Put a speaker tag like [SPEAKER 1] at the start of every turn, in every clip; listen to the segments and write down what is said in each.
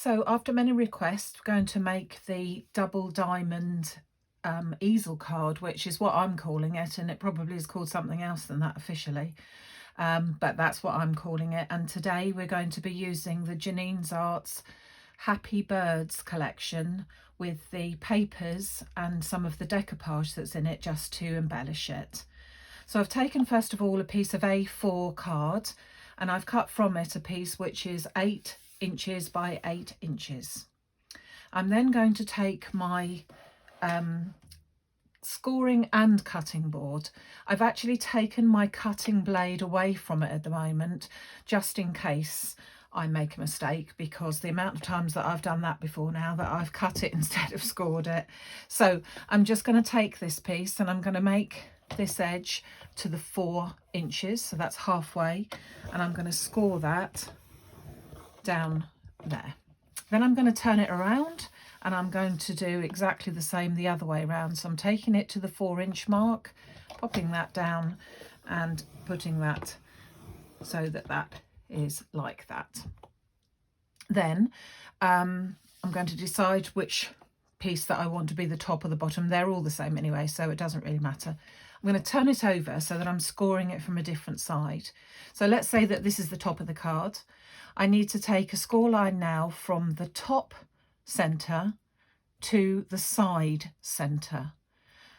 [SPEAKER 1] So after many requests, we're going to make the Double Diamond Easel card, which is what I'm calling it, and it probably is called something else than that officially, but that's what I'm calling it. And today we're going to be using the Janine's Arts Happy Birds collection with the papers and some of the decoupage that's in it, just to embellish it. So I've taken first of all a piece of A4 card, and I've cut from it a piece which is 8 inches by 8 inches. I'm then going to take my scoring and cutting board. I've actually taken my cutting blade away from it at the moment, just in case I make a mistake, because the amount of times that I've done that before now, that I've cut it instead of scored it. So I'm just going to take this piece and I'm going to make this edge to the 4 inches, so that's halfway, and I'm going to score that down there. Then I'm going to turn it around and I'm going to do exactly the same the other way around. So I'm taking it to the 4-inch mark, popping that down and putting that so that that is like that. Then I'm going to decide which piece that I want to be the top or the bottom. They're all the same anyway, so it doesn't really matter. I'm going to turn it over so that I'm scoring it from a different side. So let's say that this is the top of the card. I need to take a score line now from the top centre to the side centre.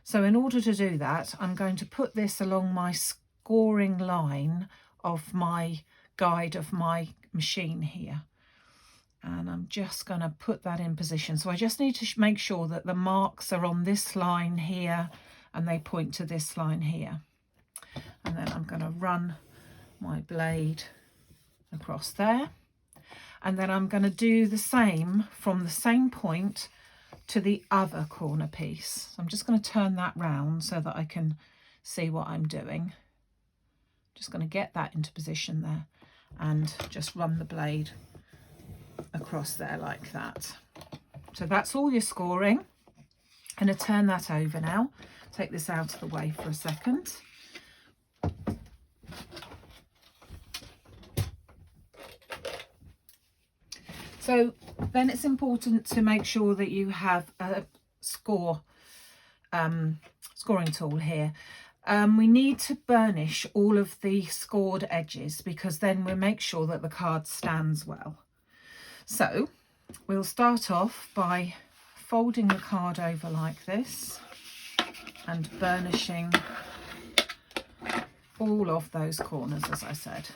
[SPEAKER 1] So in order to do that, I'm going to put this along my scoring line of my guide of my machine here. And I'm just going to put that in position. So I just need to make sure that the marks are on this line here and they point to this line here. And then I'm going to run my blade across there, and then I'm going to do the same from the same point to the other corner piece. So I'm just going to turn that round so that I can see what I'm doing. Just going to get that into position there and just run the blade across there like that. So that's all your scoring. I'm going to turn that over now. Take this out of the way for a second. So then it's important to make sure that you have a scoring tool here. We need to burnish all of the scored edges, because then we'll make sure that the card stands well. So we'll start off by folding the card over like this and burnishing all of those corners, as I said.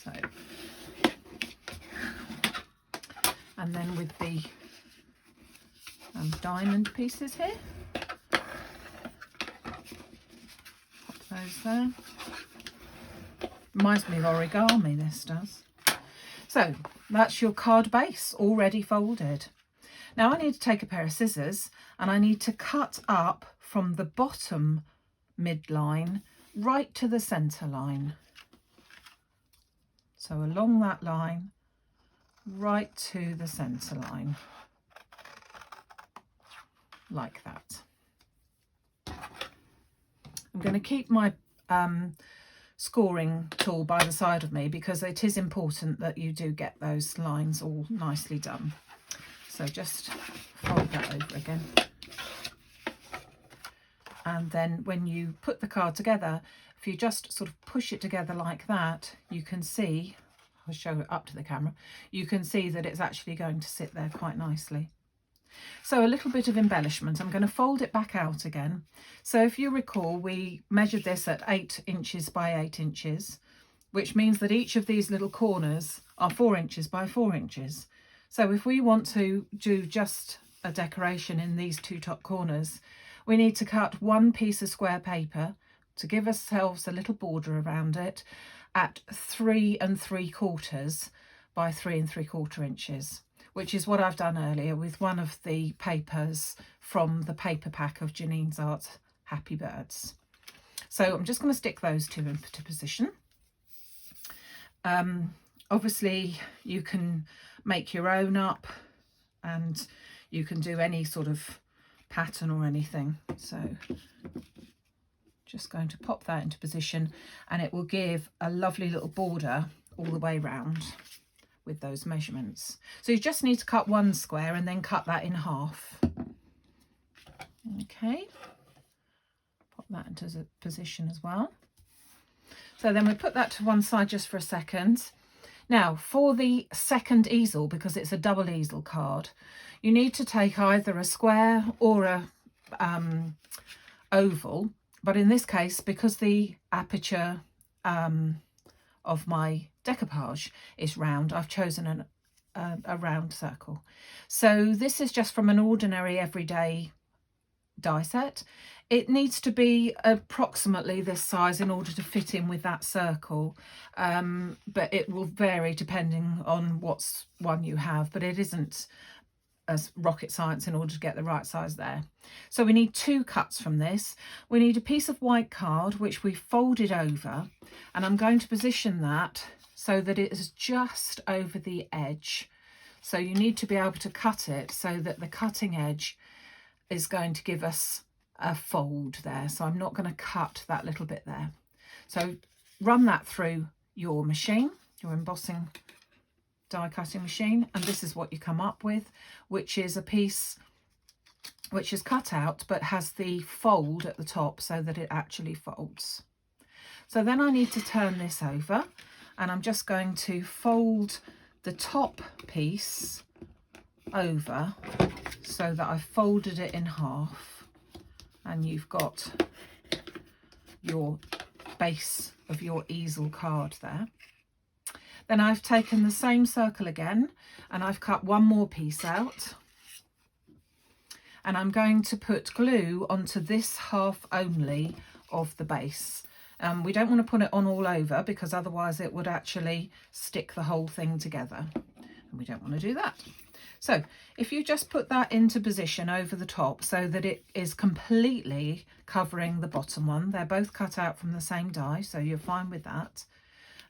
[SPEAKER 1] So, and then with the diamond pieces here, pop those there. Reminds me of origami, this does. So that's your card base already folded. Now I need to take a pair of scissors and I need to cut up from the bottom midline right to the centre line. So along that line, right to the centre line, like that. I'm going to keep my scoring tool by the side of me, because it is important that you do get those lines all nicely done. So just fold that over again. And then when you put the card together, if you just sort of push it together like that, you can see, I'll show it up to the camera, you can see that it's actually going to sit there quite nicely. So a little bit of embellishment. I'm going to fold it back out again. So if you recall, we measured this at 8 inches by 8 inches, which means that each of these little corners are 4 inches by 4 inches. So if we want to do just a decoration in these two top corners, we need to cut one piece of square paper to give ourselves a little border around it at 3 3/4 by 3 3/4 inches, which is what I've done earlier with one of the papers from the paper pack of Janine's Arts Happy Birds. So I'm just going to stick those two into position. Obviously you can make your own up and you can do any sort of pattern or anything. So just going to pop that into position, and it will give a lovely little border all the way round. with those measurements. So you just need to cut one square and then cut that in half. Okay, pop that into position as well. So then we put that to one side just for a second. Now for the second easel, because it's a double easel card, you need to take either a square or a oval, but in this case, because the aperture of my decoupage is round, I've chosen a round circle. So this is just from an ordinary everyday die set. It needs to be approximately this size in order to fit in with that circle, but it will vary depending on what one you have, but it isn't as rocket science in order to get the right size there. So we need 2 cuts from this. We need a piece of white card which we folded over, and I'm going to position that so that it is just over the edge. So you need to be able to cut it so that the cutting edge is going to give us a fold there. So I'm not going to cut that little bit there. So run that through your machine, your embossing die cutting machine, and this is what you come up with, which is a piece which is cut out but has the fold at the top so that it actually folds. So then I need to turn this over, and I'm just going to fold the top piece over so that I've folded it in half, and you've got your base of your easel card there. Then I've taken the same circle again and I've cut one more piece out, and I'm going to put glue onto this half only of the base. We don't want to put it on all over because otherwise it would actually stick the whole thing together, and we don't want to do that. So if you just put that into position over the top so that it is completely covering the bottom one, they're both cut out from the same die, so you're fine with that.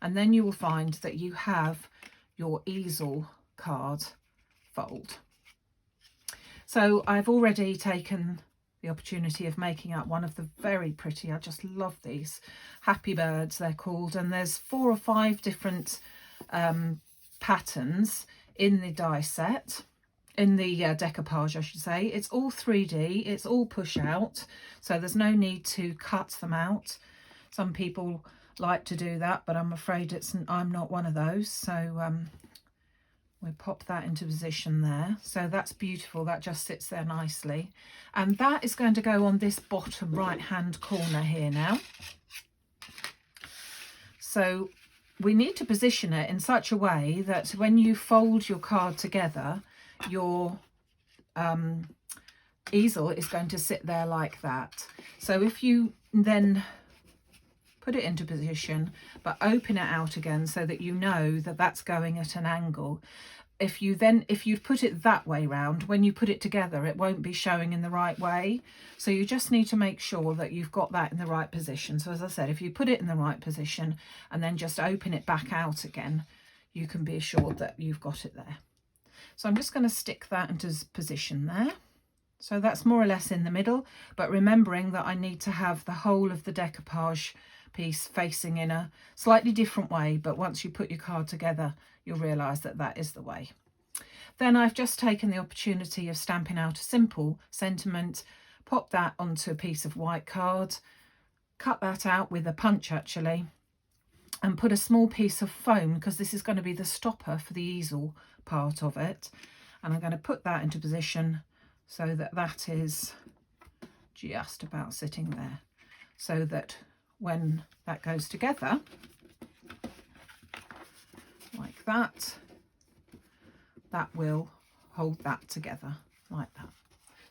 [SPEAKER 1] And then you will find that you have your easel card fold. So I've already taken the opportunity of making up one of the very pretty, I just love these, happy birds they're called, and there's 4 or 5 different patterns in the die set, in the decoupage I should say. It's all 3D, it's all push out, so there's no need to cut them out. Some people like to do that, but I'm afraid I'm not one of those. So we'll pop that into position there. So that's beautiful, that just sits there nicely, and that is going to go on this bottom right hand corner here now. So we need to position it in such a way that when you fold your card together, your easel is going to sit there like that. So if you then put it into position but open it out again so that you know that that's going at an angle, if you put it that way round, when you put it together it won't be showing in the right way. So you just need to make sure that you've got that in the right position. So as I said, if you put it in the right position and then just open it back out again, you can be assured that you've got it there. So I'm just going to stick that into position there. So that's more or less in the middle, but remembering that I need to have the whole of the decoupage piece facing in a slightly different way, but once you put your card together you'll realise that that is the way. Then I've just taken the opportunity of stamping out a simple sentiment, pop that onto a piece of white card, cut that out with a punch actually, and put a small piece of foam, because this is going to be the stopper for the easel part of it, and I'm going to put that into position so that that is just about sitting there, so that when that goes together like that, that will hold that together like that.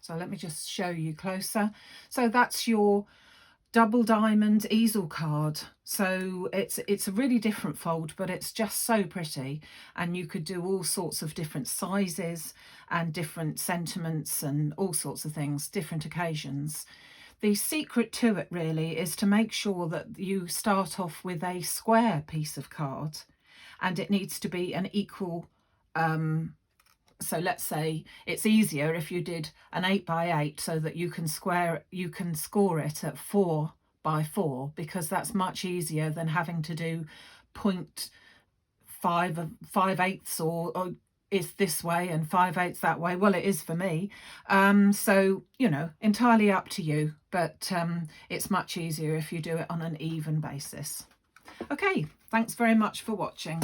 [SPEAKER 1] So let me just show you closer. So that's your double diamond easel card. So it's a really different fold, but it's just so pretty, and you could do all sorts of different sizes and different sentiments and all sorts of things, different occasions. The secret to it really is to make sure that you start off with a square piece of card, and it needs to be an equal, so let's say it's easier if you did an 8 by 8 so that you can score it at 4 by 4, because that's much easier than having to do 5/8 or is this way and 5/8 that way. Well, it is for me. So, you know, entirely up to you, but it's much easier if you do it on an even basis. Okay, thanks very much for watching.